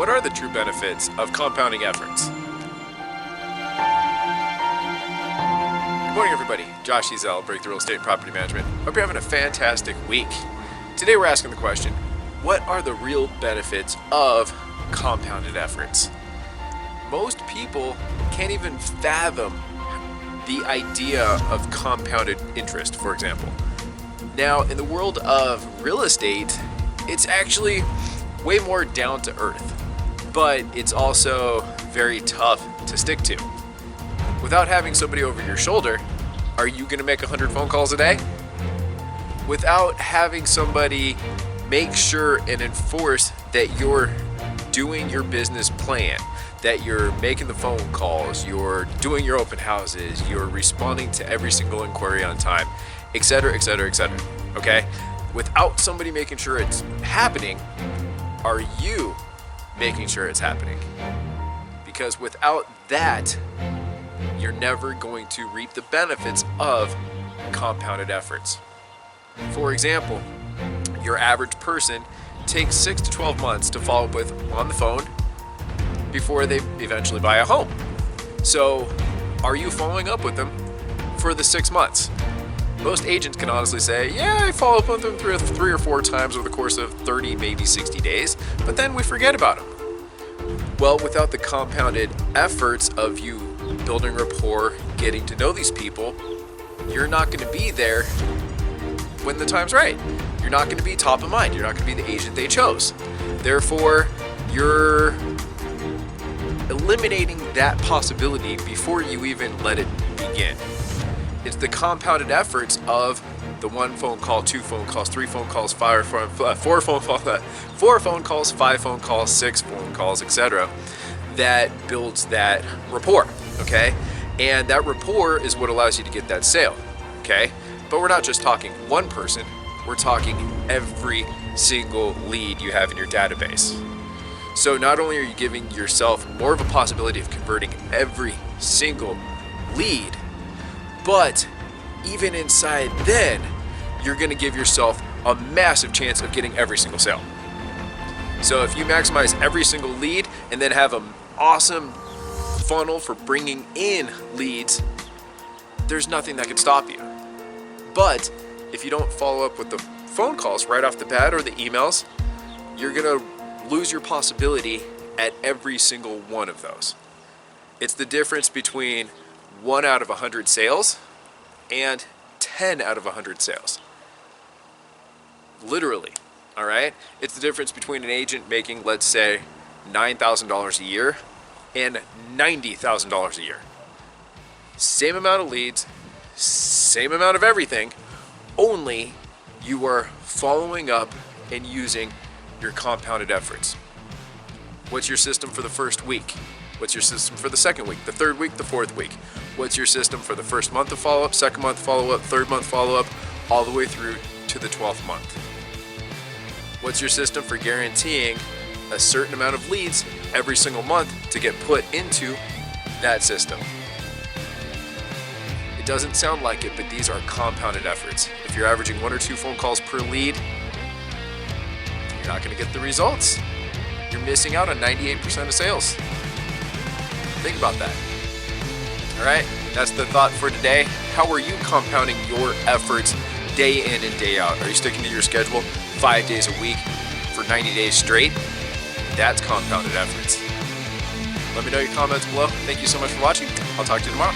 What are the true benefits of compounding efforts? Good morning, everybody. Josh Ezell, Breakthrough Real Estate and Property Management. Hope you're having a fantastic week. Today we're asking the question, what are the real benefits of compounded efforts? Most people can't even fathom the idea of compounded interest, for example. Now, in the world of real estate, it's actually way more down to earth, but it's also very tough to stick to. Without having somebody over your shoulder, are you going to make 100 phone calls a day? Without having somebody make sure and enforce that you're doing your business plan, that you're making the phone calls, you're doing your open houses, you're responding to every single inquiry on time, etc., etc., etc. Okay? Without somebody making sure it's happening, are you making sure it's happening? Because without that, you're never going to reap the benefits of compounded efforts. For example, your average person takes 6 to 12 months to follow up with on the phone before they eventually buy a home. So, are you following up with them for the 6 months? Most agents can honestly say, yeah, I follow up with them three or four times over the course of 30, maybe 60 days, but then we forget about them. Well, without the compounded efforts of you building rapport, getting to know these people, you're not going to be there when the time's right. You're not going to be top of mind. You're not going to be the agent they chose. Therefore, you're eliminating that possibility before you even let it begin. It's the compounded efforts of the 1 phone call, 2 phone calls, 3 phone calls, 4 phone calls, 5 phone calls, 6 phone calls, etc. that builds that rapport, okay? And that rapport is what allows you to get that sale, okay? But we're not just talking one person, we're talking every single lead you have in your database. So not only are you giving yourself more of a possibility of converting every single lead, but even inside then, you're going to give yourself a massive chance of getting every single sale. So if you maximize every single lead and then have an awesome funnel for bringing in leads, there's nothing that can stop you. But if you don't follow up with the phone calls right off the bat or the emails, you're going to lose your possibility at every single one of those. It's the difference between 1 out of 100 sales and 10 out of 100 sales. Literally, all right? It's the difference between an agent making, let's say, $9,000 a year and $90,000 a year. Same amount of leads, same amount of everything, only you are following up and using your compounded efforts. What's your system for the first week? What's your system for the second week, the third week, the fourth week? What's your system for the first month of follow-up, second month follow-up, third month follow-up, all the way through to the 12th month? What's your system for guaranteeing a certain amount of leads every single month to get put into that system? It doesn't sound like it, but these are compounded efforts. If you're averaging 1 or 2 phone calls per lead, you're not going to get the results. You're missing out on 98% of sales. Think about that. All right, that's the thought for today. How are you compounding your efforts day in and day out? Are you sticking to your schedule 5 days a week for 90 days straight? That's compounded efforts. Let me know your comments below. Thank you so much for watching. I'll talk to you tomorrow.